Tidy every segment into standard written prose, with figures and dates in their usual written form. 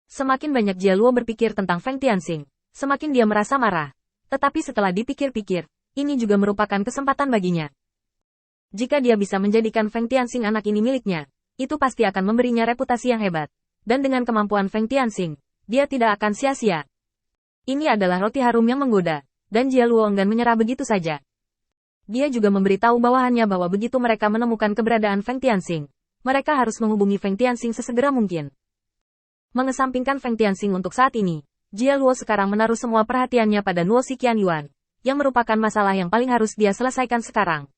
Semakin banyak Jia Luo berpikir tentang Feng Tianxing, semakin dia merasa marah. Tetapi setelah dipikir-pikir, ini juga merupakan kesempatan baginya. Jika dia bisa menjadikan Feng Tianxing anak ini miliknya, itu pasti akan memberinya reputasi yang hebat. Dan dengan kemampuan Feng Tianxing, dia tidak akan sia-sia. Ini adalah roti harum yang menggoda, dan Jia Luo enggan menyerah begitu saja. Dia juga memberitahu bawahannya bahwa begitu mereka menemukan keberadaan Feng Tianxing, mereka harus menghubungi Feng Tianxing sesegera mungkin. Mengesampingkan Feng Tianxing untuk saat ini, Jia Luo sekarang menaruh semua perhatiannya pada Nuo Xiqian Yuan, yang merupakan masalah yang paling harus dia selesaikan sekarang.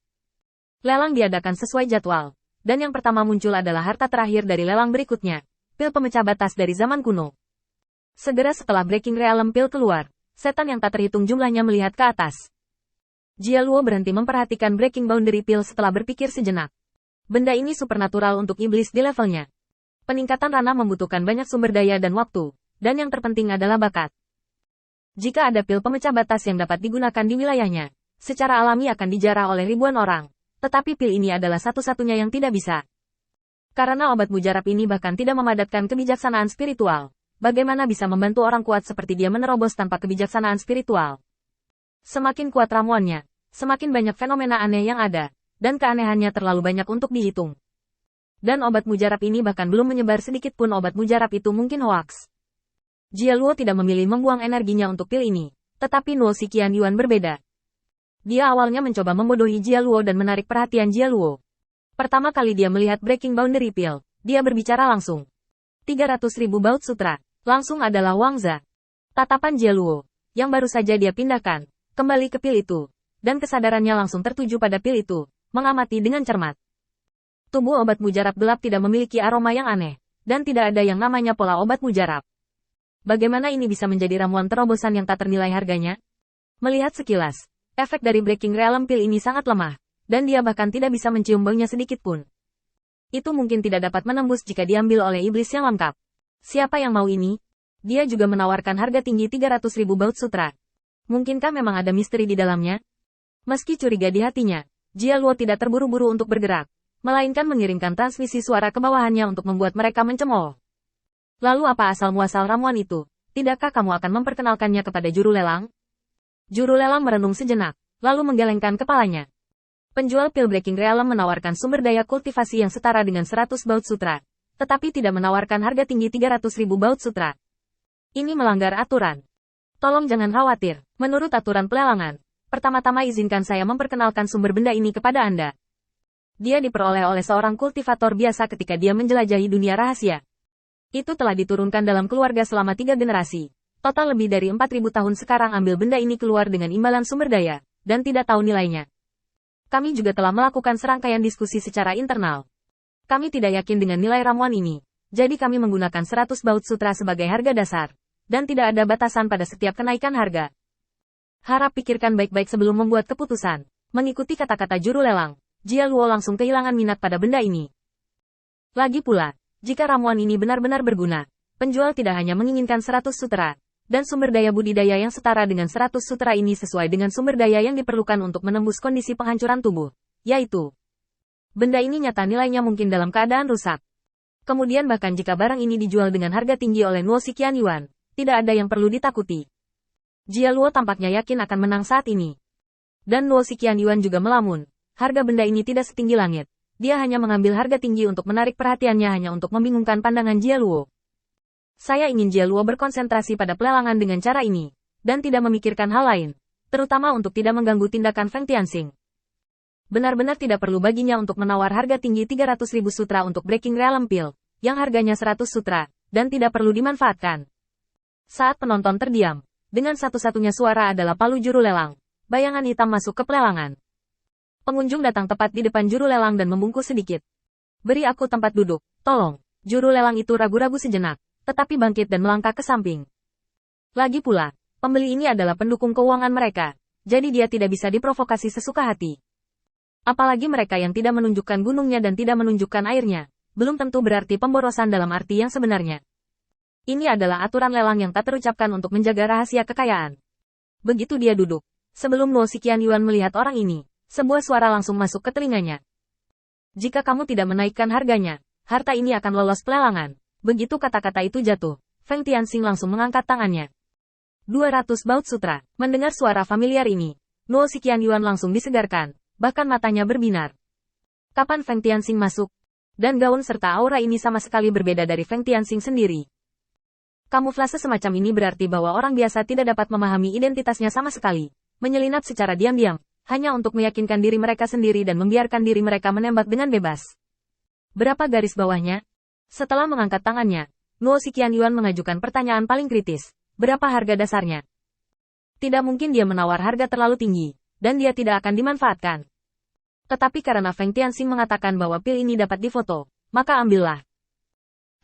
Lelang diadakan sesuai jadwal, dan yang pertama muncul adalah harta terakhir dari lelang berikutnya, pil pemecah batas dari zaman kuno. Segera setelah Breaking Realm pil keluar, setan yang tak terhitung jumlahnya melihat ke atas. Jia Luo berhenti memperhatikan Breaking Boundary pil setelah berpikir sejenak. Benda ini supernatural untuk iblis di levelnya. Peningkatan ranah membutuhkan banyak sumber daya dan waktu, dan yang terpenting adalah bakat. Jika ada pil pemecah batas yang dapat digunakan di wilayahnya, secara alami akan dijarah oleh ribuan orang. Tetapi pil ini adalah satu-satunya yang tidak bisa. Karena obat mujarab ini bahkan tidak memadatkan kebijaksanaan spiritual, bagaimana bisa membantu orang kuat seperti dia menerobos tanpa kebijaksanaan spiritual? Semakin kuat ramuannya, semakin banyak fenomena aneh yang ada, dan keanehannya terlalu banyak untuk dihitung. Dan obat mujarab ini bahkan belum menyebar sedikit pun obat mujarab itu mungkin hoaks. Jia Luo tidak memilih membuang energinya untuk pil ini, tetapi Nuo Xiqian Yuan berbeda. Dia awalnya mencoba membodohi Jia Luo dan menarik perhatian Jia Luo. Pertama kali dia melihat Breaking Boundary Pill, dia berbicara langsung. 300.000 baut sutra, langsung adalah Wangza. Tatapan Jia Luo, yang baru saja dia pindahkan, kembali ke pil itu, dan kesadarannya langsung tertuju pada pil itu, mengamati dengan cermat. Tubuh obat mujarab gelap tidak memiliki aroma yang aneh, dan tidak ada yang namanya pola obat mujarab. Bagaimana ini bisa menjadi ramuan terobosan yang tak ternilai harganya? Melihat sekilas, efek dari Breaking Realm Pill ini sangat lemah, dan dia bahkan tidak bisa mencium baunya sedikit pun. Itu mungkin tidak dapat menembus jika diambil oleh iblis yang lengkap. Siapa yang mau ini? Dia juga menawarkan harga tinggi 300.000 baut sutra. Mungkinkah memang ada misteri di dalamnya? Meski curiga di hatinya, Jia Luo tidak terburu-buru untuk bergerak, melainkan mengirimkan transmisi suara ke bawahannya untuk membuat mereka mencemooh. Lalu apa asal-muasal ramuan itu? Tidakkah kamu akan memperkenalkannya kepada juru lelang? Juru lelang merenung sejenak, lalu menggelengkan kepalanya. Penjual pil Breaking Realm menawarkan sumber daya kultivasi yang setara dengan 100 baut sutra, tetapi tidak menawarkan harga tinggi 300.000 baut sutra. Ini melanggar aturan. Tolong jangan khawatir, menurut aturan pelelangan, pertama-tama izinkan saya memperkenalkan sumber benda ini kepada Anda. Dia diperoleh oleh seorang kultivator biasa ketika dia menjelajahi dunia rahasia. Itu telah diturunkan dalam keluarga selama 3 generasi. Total lebih dari 4.000 tahun sekarang ambil benda ini keluar dengan imbalan sumber daya, dan tidak tahu nilainya. Kami juga telah melakukan serangkaian diskusi secara internal. Kami tidak yakin dengan nilai ramuan ini, jadi kami menggunakan 100 baut sutra sebagai harga dasar, dan tidak ada batasan pada setiap kenaikan harga. Harap pikirkan baik-baik sebelum membuat keputusan. Mengikuti kata-kata juru lelang, Jia Luo langsung kehilangan minat pada benda ini. Lagi pula, jika ramuan ini benar-benar berguna, penjual tidak hanya menginginkan 100 sutra, dan sumber daya budidaya yang setara dengan 100 sutra ini sesuai dengan sumber daya yang diperlukan untuk menembus kondisi penghancuran tubuh, yaitu benda ini nyata nilainya mungkin dalam keadaan rusak. Kemudian bahkan jika barang ini dijual dengan harga tinggi oleh Nuo Xiqian Yuan, tidak ada yang perlu ditakuti. Jia Luo tampaknya yakin akan menang saat ini. Dan Nuo Xiqian Yuan juga melamun, harga benda ini tidak setinggi langit. Dia hanya mengambil harga tinggi untuk menarik perhatiannya hanya untuk membingungkan pandangan Jia Luo. Saya ingin Jia Luo berkonsentrasi pada pelelangan dengan cara ini, dan tidak memikirkan hal lain, terutama untuk tidak mengganggu tindakan Feng Tianxing. Benar-benar tidak perlu baginya untuk menawar harga tinggi 300.000 sutra untuk Breaking Realm Pill, yang harganya 100 sutra, dan tidak perlu dimanfaatkan. Saat penonton terdiam, dengan satu-satunya suara adalah palu juru lelang, bayangan hitam masuk ke pelelangan. Pengunjung datang tepat di depan juru lelang dan membungkuk sedikit. Beri aku tempat duduk, tolong. Juru lelang itu ragu-ragu sejenak, tetapi bangkit dan melangkah ke samping. Lagi pula, pembeli ini adalah pendukung keuangan mereka, jadi dia tidak bisa diprovokasi sesuka hati. Apalagi mereka yang tidak menunjukkan gunungnya dan tidak menunjukkan airnya, belum tentu berarti pemborosan dalam arti yang sebenarnya. Ini adalah aturan lelang yang tak terucapkan untuk menjaga rahasia kekayaan. Begitu dia duduk, sebelum Nuo Xiqian Yuan melihat orang ini, sebuah suara langsung masuk ke telinganya. Jika kamu tidak menaikkan harganya, harta ini akan lolos pelelangan. Begitu kata-kata itu jatuh, Feng Tianxing langsung mengangkat tangannya. 200 baut sutra. Mendengar suara familiar ini, Nuo Xiqianyuan langsung disegarkan, bahkan matanya berbinar. Kapan Feng Tianxing masuk? Dan gaun serta aura ini sama sekali berbeda dari Feng Tianxing sendiri. Kamuflase semacam ini berarti bahwa orang biasa tidak dapat memahami identitasnya sama sekali. Menyelinap secara diam-diam, hanya untuk meyakinkan diri mereka sendiri dan membiarkan diri mereka menembak dengan bebas. Berapa garis bawahnya? Setelah mengangkat tangannya, Nuo Xiqianyuan mengajukan pertanyaan paling kritis. Berapa harga dasarnya? Tidak mungkin dia menawar harga terlalu tinggi, dan dia tidak akan dimanfaatkan. Tetapi karena Feng Tianxing mengatakan bahwa pil ini dapat difoto, maka ambillah.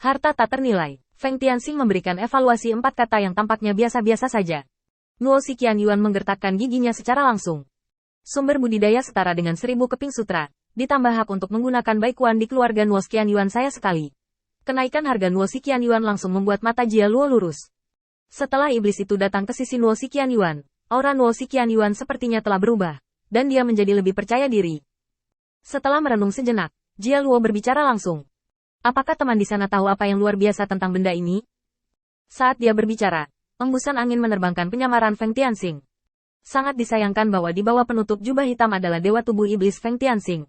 Harta tak ternilai. Feng Tianxing memberikan evaluasi 4 kata yang tampaknya biasa-biasa saja. Nuo Xiqianyuan menggertakkan giginya secara langsung. Sumber budidaya setara dengan 1000 keping sutra, ditambah hak untuk menggunakan baikuan di keluarga Nuo Xiqianyuan saya sekali. Kenaikan harga Nuo Xiqianyuan langsung membuat mata Jia Luo lurus. Setelah iblis itu datang ke sisi Nuo Xiqianyuan, aura Nuo Xiqianyuan sepertinya telah berubah, dan dia menjadi lebih percaya diri. Setelah merenung sejenak, Jia Luo berbicara langsung. Apakah teman di sana tahu apa yang luar biasa tentang benda ini? Saat dia berbicara, embusan angin menerbangkan penyamaran Feng Tianxing. Sangat disayangkan bahwa di bawah penutup jubah hitam adalah dewa tubuh iblis Feng Tianxing.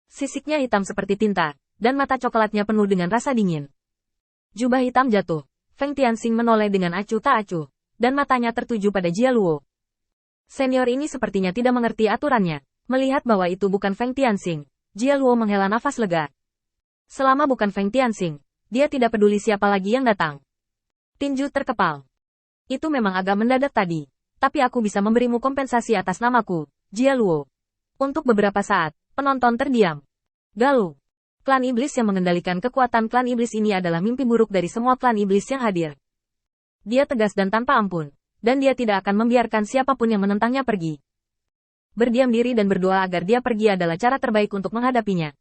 Sisiknya hitam seperti tinta, dan mata coklatnya penuh dengan rasa dingin. Jubah hitam jatuh, Feng Tianxing menoleh dengan acuh tak acuh, dan matanya tertuju pada Jia Luo. Senior ini sepertinya tidak mengerti aturannya. Melihat bahwa itu bukan Feng Tianxing, Jia Luo menghela nafas lega. Selama bukan Feng Tianxing, dia tidak peduli siapa lagi yang datang. Tinju terkepal. Itu memang agak mendadak tadi, tapi aku bisa memberimu kompensasi atas namaku, Jia Luo. Untuk beberapa saat, penonton terdiam. Galuh. Klan iblis yang mengendalikan kekuatan klan iblis ini adalah mimpi buruk dari semua klan iblis yang hadir. Dia tegas dan tanpa ampun, dan dia tidak akan membiarkan siapapun yang menentangnya pergi. Berdiam diri dan berdoa agar dia pergi adalah cara terbaik untuk menghadapinya.